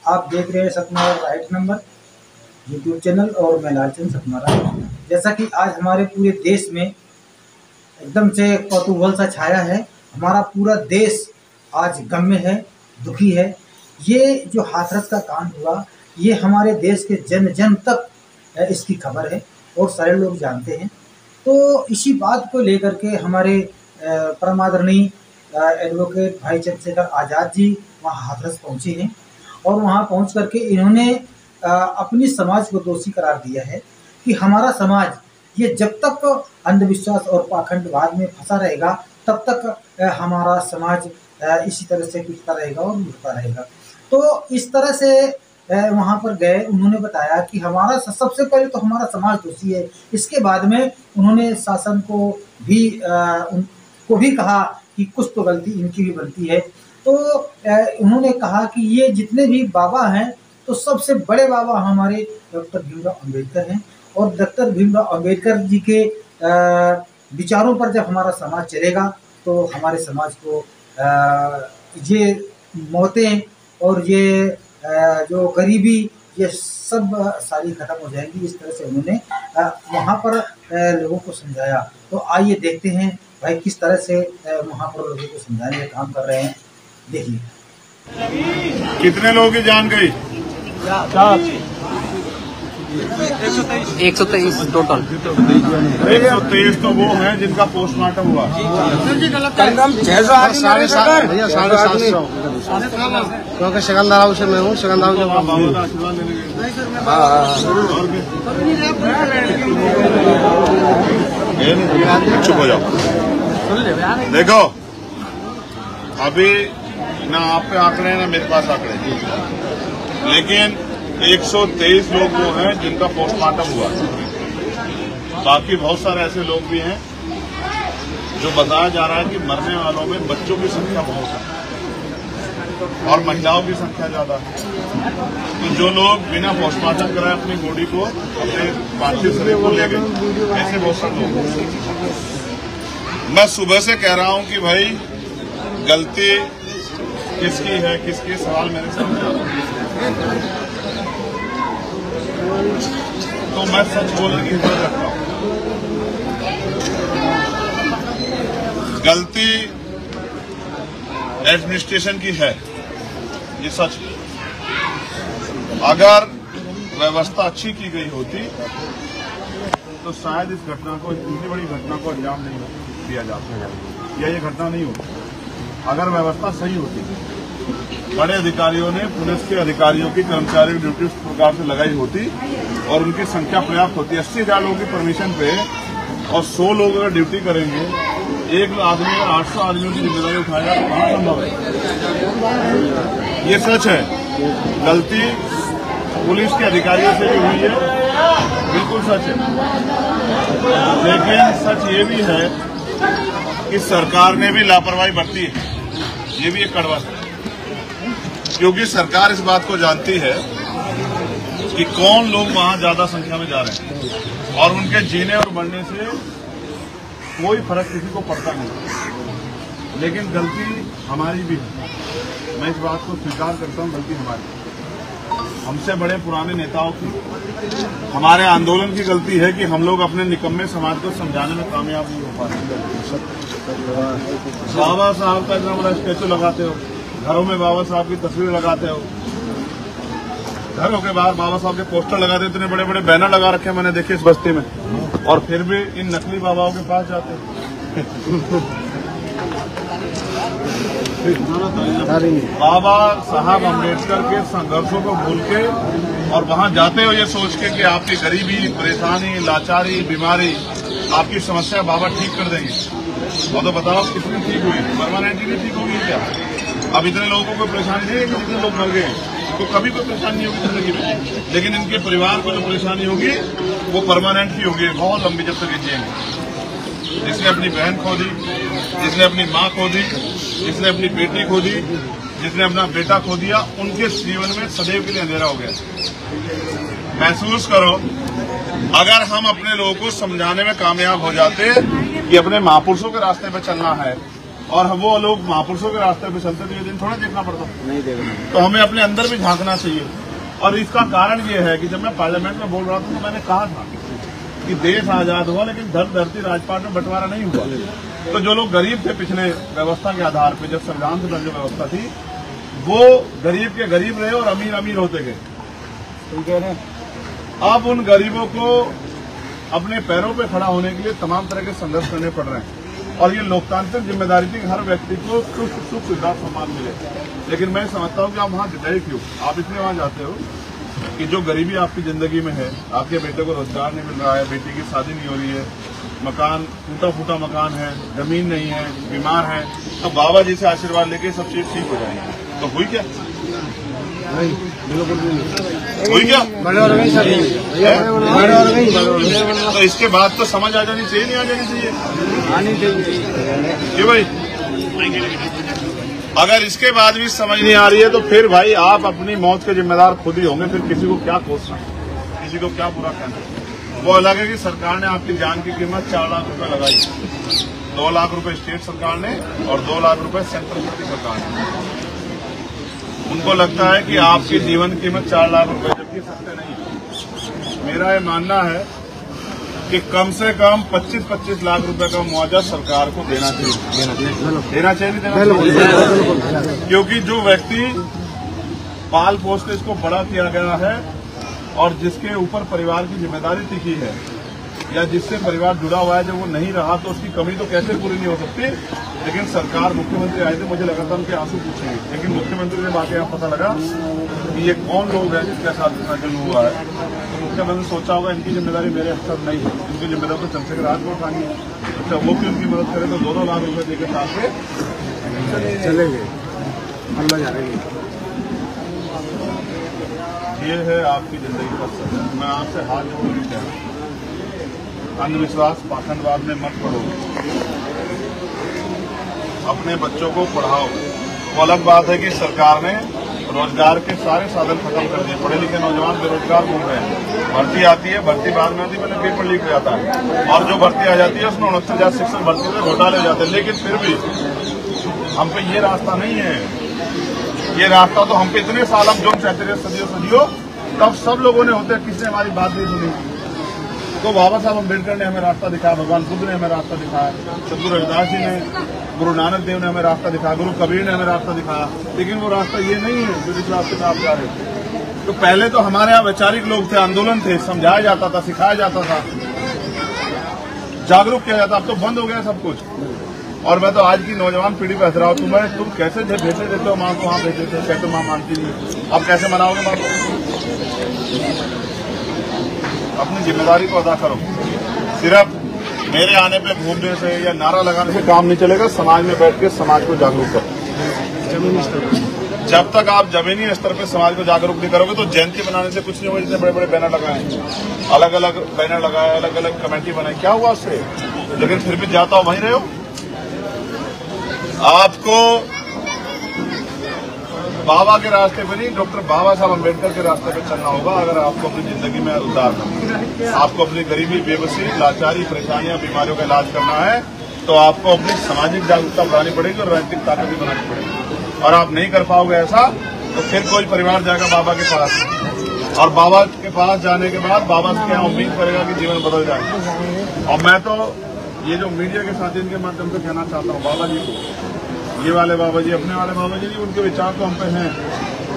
आप देख रहे हैं सतनारा राइट नंबर यूट्यूब चैनल और मैं लालचंद सतनारा। जैसा कि आज हमारे पूरे देश में एकदम से कौतूहल सा छाया है, हमारा पूरा देश आज गम में है, दुखी है। ये जो हाथरस का कांड हुआ, ये हमारे देश के जन जन तक इसकी खबर है और सारे लोग जानते हैं। तो इसी बात को लेकर के हमारे परम आदरणीय एडवोकेट भाई चंद्रशेखर आज़ाद जी वहाँ हाथरस पहुँचे हैं और वहाँ पहुँच करके इन्होंने अपनी समाज को दोषी करार दिया है कि हमारा समाज ये जब तक अंधविश्वास और पाखंडवाद में फंसा रहेगा तब तक हमारा समाज इसी तरह से पिटता रहेगा और लुटता रहेगा। तो इस तरह से वहाँ पर गए, उन्होंने बताया कि हमारा सबसे पहले तो हमारा समाज दोषी है। इसके बाद में उन्होंने शासन को भी उनको भी कहा कि कुछ तो गलती इनकी भी बनती है। तो उन्होंने कहा कि ये जितने भी बाबा हैं तो सबसे बड़े बाबा हमारे डॉक्टर भीमराव अंबेडकर हैं और डॉक्टर भीमराव अंबेडकर जी के विचारों पर जब हमारा समाज चलेगा तो हमारे समाज को ये मौतें और ये जो गरीबी ये सब सारी खत्म हो जाएंगी। इस तरह से उन्होंने वहाँ पर लोगों को समझाया। तो आइए देखते हैं भाई किस तरह से वहाँ पर लोगों को समझाने का काम कर रहे हैं। देखिए कितने लोगों की जान गई? 123 टोटल। 123 तो वो हैं जिनका पोस्टमार्टम हुआ। क्योंकि सिकंदराबाद से मैं हूँ, सिकंदराबाद चुप हो जाओ। देखो अभी ना आप पे आंकड़े ना मेरे पास आंकड़े, लेकिन 123 लोग वो हैं जिनका पोस्टमार्टम हुआ। बाकी बहुत सारे ऐसे लोग भी हैं जो बताया जा रहा है कि मरने वालों में बच्चों की संख्या बहुत है और महिलाओं की संख्या ज्यादा है। तो जो लोग बिना पोस्टमार्टम कराए अपनी बॉडी को अपने पार्थिव शरीर को ले गए, ऐसे बहुत सारे लोग। मैं सुबह से कह रहा हूं कि भाई गलती किसकी है, किसके सवाल मेरे सामने आ रहे हैं। तो मैं सच बोलने की हिम्मत रखता हूं। गलती एडमिनिस्ट्रेशन की है, ये सच है। अगर व्यवस्था अच्छी की गई होती तो शायद इस घटना को, इतनी बड़ी घटना को अंजाम नहीं दिया जाता या ये घटना नहीं होती। अगर व्यवस्था सही होती, बड़े अधिकारियों ने पुलिस के अधिकारियों की, कर्मचारियों की ड्यूटी उस प्रकार से लगाई होती और उनकी संख्या पर्याप्त होती। 80,000 लोगों की परमिशन पे और 100 लोग अगर ड्यूटी करेंगे, एक आदमी अगर 800 आदमियों की जिम्मेदारी उठाएगा तो कहाँ संभव है? ये सच है। गलती पुलिस के अधिकारियों से भी हुई है, बिल्कुल सच है। लेकिन सच ये भी है कि सरकार ने भी लापरवाही बरती है, ये भी एक कड़वा है। क्योंकि सरकार इस बात को जानती है कि कौन लोग वहां ज्यादा संख्या में जा रहे हैं और उनके जीने और मरने से कोई फर्क किसी को पड़ता नहीं। लेकिन गलती हमारी भी है, मैं इस बात को स्वीकार करता हूं, गलती हमारी। हमसे बड़े पुराने नेताओं की, हमारे आंदोलन की गलती है कि हम लोग अपने निकम्मे समाज को समझाने में कामयाब नहीं हो पा रहे। बाबा साहब का इतना बड़ा स्टैचू लगाते हो, घरों में बाबा साहब की तस्वीर लगाते हो, घरों के बाहर बाबा साहब के पोस्टर लगाते हो, इतने बड़े बड़े बैनर लगा रखे हैं मैंने देखे इस बस्ती में, और फिर भी इन नकली बाबाओं के पास जाते हैं। बाबा साहब अम्बेडकर के संघर्षों को भूल के और वहां जाते हो ये सोच के कि आपकी गरीबी, परेशानी, लाचारी, बीमारी, आपकी समस्या बाबा ठीक कर देंगे। और तो बताओ कितनी ठीक हुई? परमानेंटली ठीक होगी क्या? अब इतने लोगों को कोई परेशानी नहीं है कि जितने लोग मर गए तो कभी कोई परेशानी नहीं होगी जिंदगी में, लेकिन इनके परिवार को जो परेशानी होगी वो परमानेंट ही होगी, बहुत लंबी, जब तक जिएंगे। जिसने अपनी बहन खो दी, जिसने अपनी माँ खो दी, जिसने अपनी बेटी खो दी, जिसने अपना बेटा खो दिया, उनके जीवन में सदैव के लिए अंधेरा हो गया। महसूस करो, अगर हम अपने लोगों को समझाने में कामयाब हो जाते कि अपने महापुरुषों के रास्ते पर चलना है, और वो लोग महापुरुषों के रास्ते पे चलते तो ये दिन थोड़ा देखना पड़ता, नहीं देखना। तो हमें अपने अंदर भी झांकना चाहिए। और इसका कारण ये है कि जब मैं पार्लियामेंट में बोल रहा था तो मैंने कहा था कि देश आजाद हुआ लेकिन धरती राजपाट में बंटवारा नहीं हुआ। तो जो लोग गरीब थे पिछले व्यवस्था के आधार पे, जब संविधान से पहले जो व्यवस्था थी, वो गरीब के गरीब रहे और अमीर अमीर होते गए। अब उन गरीबों को अपने पैरों पे खड़ा होने के लिए तमाम तरह के संघर्ष करने पड़ रहे हैं। और ये लोकतांत्रिक जिम्मेदारी थी कि हर व्यक्ति को सुख सुविधा सम्मान मिले। लेकिन मैं समझता हूँ कि आप वहाँ गए क्यों? आप इसलिए वहाँ जाते हो कि जो गरीबी आपकी जिंदगी में है, आपके बेटे को रोजगार नहीं मिल रहा है, बेटी की शादी नहीं हो रही है, मकान टूटा फूटा मकान है, जमीन नहीं है, बीमार है, तो बाबा जी से आशीर्वाद लेके सब चीज ठीक हो जाएगी। तो हुई क्या? नहीं, बिल्कुल भी नहीं। हुई क्या? बड़े और गई सर, बड़े और गई। तो इसके बाद तो समझ आ जानी चाहिए, नहीं आ जानी चाहिए? आनी चाहिए ये भाई, अगर इसके बाद भी समझ नहीं आ रही है तो फिर भाई आप अपनी मौत के जिम्मेदार खुद ही होंगे। फिर किसी को क्या कोसना, किसी को क्या बुरा कहना। वो अलग है कि सरकार ने आपकी जान की कीमत 4 लाख रुपए लगाई, 2 लाख रुपए स्टेट सरकार ने और 2 लाख रुपए सेंट्रल सरकार ने। उनको लगता है कि आपकी जीवन की कीमत 4 लाख रुपए, जबकि सत्य नहीं है। मेरा ये मानना है कि कम से कम 25-25 लाख रुपए का मुआवजा सरकार को देना चाहिए। देना चाहिए, नहीं देना चाहिए? क्योंकि जो व्यक्ति पाल पोस के इसको बड़ा किया गया है और जिसके ऊपर परिवार की जिम्मेदारी टिकी है या जिससे परिवार जुड़ा हुआ है, जब वो नहीं रहा तो उसकी कमी तो कैसे पूरी नहीं हो सकती। लेकिन सरकार, मुख्यमंत्री आए थे, मुझे लगा था उनके आंसू पूछेंगे, लेकिन मुख्यमंत्री ने बाकी यहाँ पता लगा कि ये कौन लोग हैं जिसके साथ इतना जुल्म हुआ है। तो मुख्यमंत्री सोचा होगा इनकी जिम्मेदारी मेरे अफसर नहीं है, इनकी जिम्मेदारी तो चंद्रशेखर राज को उठानी है। अच्छा, वो भी उनकी मदद करे तो 2-2 लाख रुपए देकर साथ में चलेंगे, अल्लाह जानेंगे। ये है आपकी जिंदगी का सफर। मैं आपसे हाथ जोड़ के कह रहा हूं, अंधविश्वास पाखंडवाद में मत पढ़ो, अपने बच्चों को पढ़ाओ। वो अलग बात है कि सरकार ने रोजगार के सारे साधन खत्म कर दिए, पढ़े लिखे नौजवान बेरोजगार घूम रहे हैं। भर्ती आती है, भर्ती बाद में आती है, पहले पेपर लीक हो जाता है और जो भर्ती आ जाती है उसमें 69,000 शिक्षक भर्ती से घोटाले हो जाते हैं। लेकिन फिर भी हम पे ये रास्ता नहीं है। ये रास्ता तो हम पे इतने साल हम जो चाहते रहे सदियों, तब सब लोगों ने होते, किसने हमारी बात नहीं सुनी। तो बाबा साहब अम्बेडकर ने हमें रास्ता दिखाया, भगवान बुद्ध ने हमें रास्ता दिखाया, सदगुरु रविदास जी ने, गुरु नानक देव ने हमें रास्ता दिखाया, गुरु कबीर ने हमें रास्ता दिखाया। लेकिन वो रास्ता ये नहीं है जो जिस रास्ते में आप जा रहे थे। तो पहले तो हमारे यहाँ वैचारिक लोग थे, आंदोलन थे, समझाया जाता था, सिखाया जाता था, जागरूक किया जाता। अब तो बंद हो गया सब कुछ। और मैं तो आज की नौजवान पीढ़ी को हंस रहा हूँ, तुम कैसे भेजे देते हो माँ को, वहाँ भेजे थे, कहते माँ मानती नहीं, अब कैसे मनाओगे माँ को? अपनी जिम्मेदारी को अदा करो। सिर्फ मेरे आने पे घूमने से या नारा लगाने से काम नहीं चलेगा। समाज में बैठ के समाज को जागरूक करो। जमीनी स्तर, जब तक आप जमीनी स्तर पे समाज को जागरूक नहीं करोगे तो जयंती बनाने से कुछ नहीं होगा। जितने बड़े बड़े बैनर लगाए, अलग अलग बैनर लगाए, अलग अलग कमेटी बनाई, क्या हुआ उससे? लेकिन फिर भी जाता हो वहीं रहे हो। आपको बाबा के रास्ते पे नहीं, डॉक्टर बाबा साहब अम्बेडकर के रास्ते पे चलना होगा। अगर आपको अपनी जिंदगी में उद्धार करना है, आपको अपनी गरीबी, बेबसी, लाचारी, परेशानियां, बीमारियों का इलाज करना है, तो आपको अपनी सामाजिक जागरूकता बढ़ानी पड़ेगी और राजनीतिक ताकत भी बनानी पड़ेगी। और आप नहीं कर पाओगे ऐसा तो फिर कोई परिवार जाएगा बाबा के पास, और बाबा के पास जाने के बाद बाबा से क्या उम्मीद करेगा कि जीवन बदल जाए। और मैं तो ये जो मीडिया के साथ इनके माध्यम से कहना चाहता हूँ बाबा जी को, ये वाले बाबा जी, अपने वाले बाबा जी नहीं, उनके विचार तो हम पे हैं।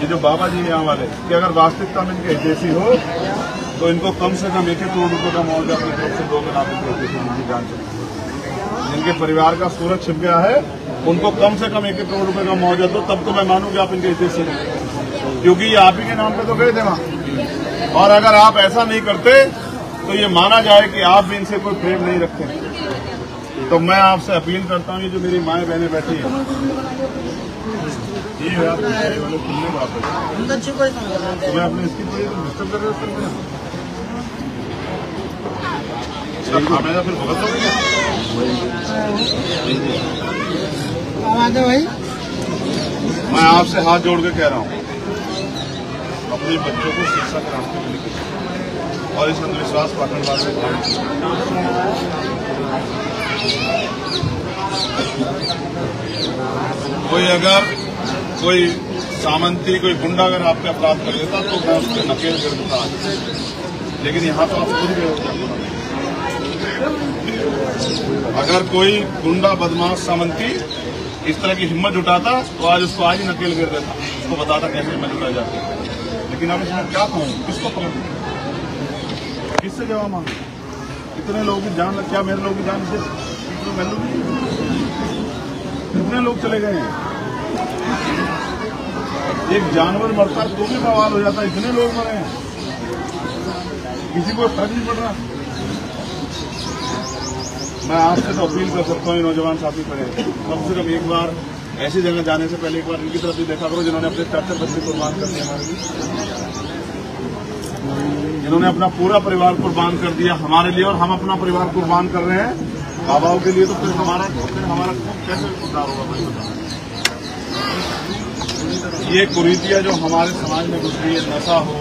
ये जो बाबा जी यहाँ वाले, कि अगर वास्तविकता में इनके हितैषी हो तो इनको कम से कम 1 करोड़ रुपए का मुआवजा अपनी तरफ से 2 लाख रुपए जान सकते। जिनके परिवार का सूरज छिप गया है उनको कम से कम 1 करोड़ रुपए का मुआवजा दो, तब तो मैं मानूं कि आप इनके हितैषी हैं, क्योंकि ये आप ही के नाम पे तो गए थे वहां। और अगर आप ऐसा नहीं करते तो ये माना जाए कि आप भी इनसे कोई प्रेम नहीं रखते। तो मैं आपसे अपील करता हूँ, ये जो मेरी माएँ बहनें बैठी हैं, ये है आप वाले खुलने वापस मैं अपने इसकी थोड़ी डिस्टर्ब कर रहे हो सर, हमेशा फिर भुगत हो गया भाई। मैं आपसे हाथ जोड़ के कह रहा हूँ, अपने बच्चों को शिक्षा के रास्ते में लेकर और इस अंधविश्वास पाखंडवाद से बाहर कोई सामंती, कोई गुंडा अगर आप पे अपराध कर देता तो मैं उसको नकेल कर देता। लेकिन यहाँ तो आप खुद गए। अगर कोई गुंडा, बदमाश, सामंती इस तरह की हिम्मत जुटाता तो आज उसको आज ही नकेल कर देता, उसको बताता कैसे हिम्मत जुटाई जाती है। लेकिन अब इसमें क्या कहूँ, किसको पकड़, किससे जवाब मांगू? इतने लोगों की जान, क्या मेरे लोगों की जान से कितने लोग चले गए हैं? एक जानवर मरता तो भी बवाल हो जाता, इतने लोग मरे हैं, किसी को फर्क नहीं पड़ रहा। मैं आपसे तो अपील कर सकता हूँ, नौजवान साथी पड़े, कम से कम एक बार ऐसी जगह जाने से पहले एक बार इनकी तरफ भी देखा करो जिन्होंने अपने 4 बच्चे कुर्बान कर दिए हमारे लिए, जिन्होंने अपना पूरा परिवार कुर्बान कर दिया हमारे लिए, और हम अपना परिवार कुर्बान कर रहे हैं माँ बाप के लिए। तो फिर हमारा कैसे उद्धार होगा भाई? ये कुरीतियां जो हमारे समाज में घुस रही है, नशा हो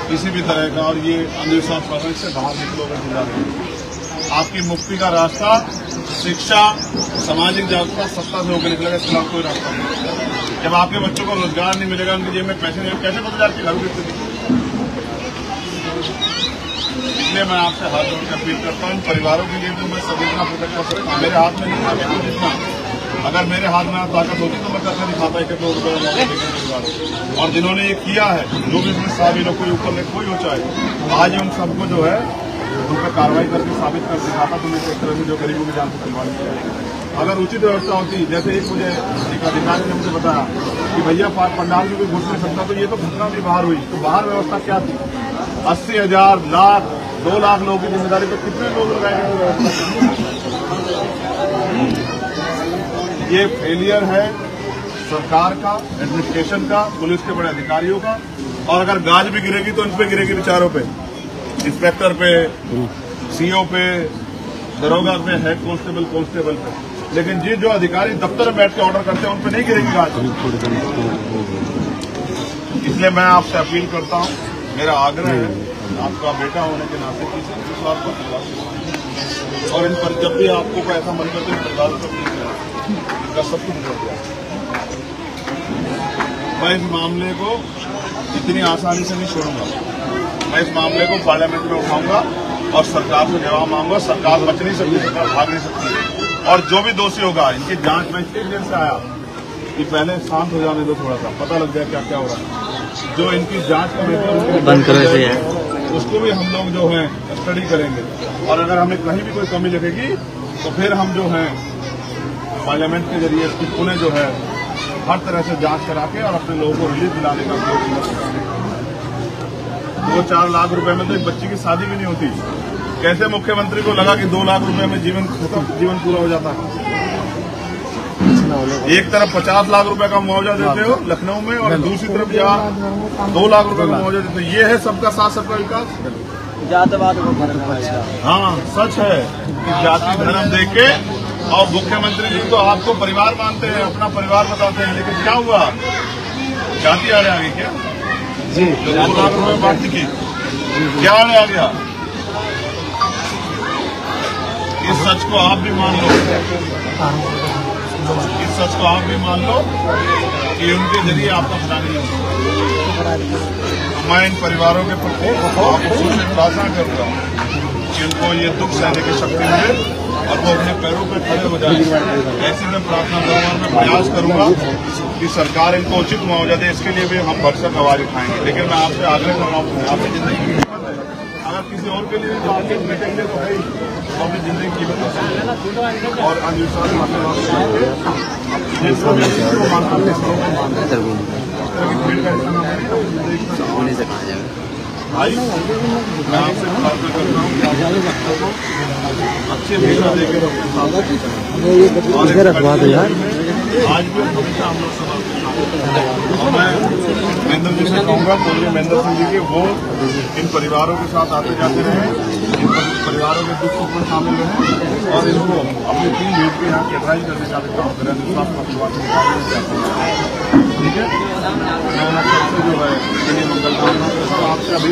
किसी भी तरह का, और ये अंधविश्वास पर से बाहर निकलोगे जिला में आपकी मुक्ति का रास्ता शिक्षा, सामाजिक जागरूकता, सत्ता से होकर निकलेगा। इसके खिलाफ कोई रास्ता नहीं। जब आपके बच्चों को रोजगार नहीं मिलेगा, उनकी जेब में पैसे नहीं, कैसे बदल आपकी घर की स्थिति? इसलिए मैं आपसे हाथ जोड़ कर अपील करता हूँ, परिवारों के लिए तो मैं संवेदना प्रकट कर सकता हूँ। मेरे हाथ में नहीं है जितना, अगर मेरे हाथ में ताकत होती तो मैं करके दिखाता 1 करोड़ रुपये परिवार। और जिन्होंने ये किया है, जो भी इसमें शामिल हो, कोई ऊपर में कोई हो चाहे, आज उन सबको जो है उन पर कार्रवाई करके साबित कर दिखाता तो मैं एक तरह से जो गरीबों की जान को खिलवाड़ किया। अगर उचित व्यवस्था होती, जैसे एक मुझे एक अधिकारी ने मुझे बताया कि भैया पंडाल में कोई घुस नहीं सकता, तो ये तो घटना भी बाहर हुई, तो बाहर व्यवस्था क्या थी? 80,000, लाख, 2 लाख लोगों की जिम्मेदारी पर कितने लोग लगाए गए व्यवस्था? ये फेलियर है सरकार का, एडमिनिस्ट्रेशन का, पुलिस के बड़े अधिकारियों का। और अगर गाज भी गिरेगी तो इन पे गिरेगी विचारों पे, इंस्पेक्टर पे, सीओ पे, दरोगा पे, हेड कांस्टेबल पे। लेकिन जो अधिकारी दफ्तर में बैठ के ऑर्डर करते हैं उन पे नहीं गिरेगी गाज। इसलिए मैं आपसे अपील करता हूं, मेरा आग्रह है आपका बेटा होने के नाते की इस बात को, और इन पर जब भी आपको कोई ऐसा मन करते हैं परिवार को इनका सब कुछ हो गया। मैं इस मामले को इतनी आसानी से नहीं छोड़ूंगा। मैं इस मामले को पार्लियामेंट में उठाऊंगा और सरकार से जवाब मांगूंगा। सरकार बच नहीं सकती, सरकार भाग नहीं सकती। और जो भी दोषी होगा, इनकी जांच में इसलिए देर से आया कि पहले शांत हो जाने दो, थोड़ा सा पता लग जाए क्या क्या हो रहा है। जो इनकी जांच कमेटी बंद करें उसको भी हम लोग जो है स्टडी करेंगे, और अगर हमें कहीं भी कोई कमी लगेगी तो फिर हम जो है पार्लियामेंट के जरिए इसकी पुनः जो है हर तरह से जांच करा के और अपने लोगों को रिलीफ दिलाने का कोशिश करेंगे। 2-4 लाख रुपए में तो एक बच्ची की शादी भी नहीं होती। कैसे मुख्यमंत्री को लगा कि 2 लाख रुपए में जीवन पूरा हो जाता है? एक तरफ 50 लाख रुपए का मुआवजा देते हो लखनऊ में, और दूसरी तरफ यहाँ 2 लाख रुपए का मुआवजा देते हो। ये है सबका साथ, सबका विकास। जातिवाद को हाँ, सच है कि जाति धर्म देख के, और मुख्यमंत्री जी तो आपको परिवार मानते हैं, अपना परिवार बताते हैं, लेकिन क्या हुआ? जाति आड़े आ गई क्या? जी, 2 लाख रुपए बांट की क्या आड़े आ गया? इस सच को आप भी मान लो, इस सच को आप भी मान लो कि उनके जरिए आपका भला नहीं होगा। मैं इन परिवारों के प्रति आपको प्रार्थना करता हूँ कि उनको ये दुख सहने की शक्ति मिले और वो अपने पैरों पर खड़े हो जाए। ऐसी मैं प्रार्थना करूंगा और मैं प्रयास करूंगा कि सरकार इनको उचित मुआवजा दे। इसके लिए भी हम भरसक आवाज उठाएंगे। लेकिन मैं आपसे आग्रह कर रहा हूँ, आपकी जिंदगी की कीमत है, अगर किसी और के लिए आपके बैठेंगे तो भाई अपनी जिंदगी की कीमत और अंधविश्वास भाई, मैं आपसे प्रार्थना करता हूँ कि अच्छे भेजा देकर रखवा दो यार। आज भी हमेशा हम लोग सवाल और मैं महेंद्र जी से कहूँगा, बोलिए महेंद्र सिंह जी के वो इन परिवारों के साथ आते जाते रहे, इन परिवारों के दुख सुख में शामिल रहे, और इनको अपनी टीम भेज के यहाँ कैटराइज करने का भी काम करें। ठीक है, मैं सबसे जो है मंगल कामना आपसे अभी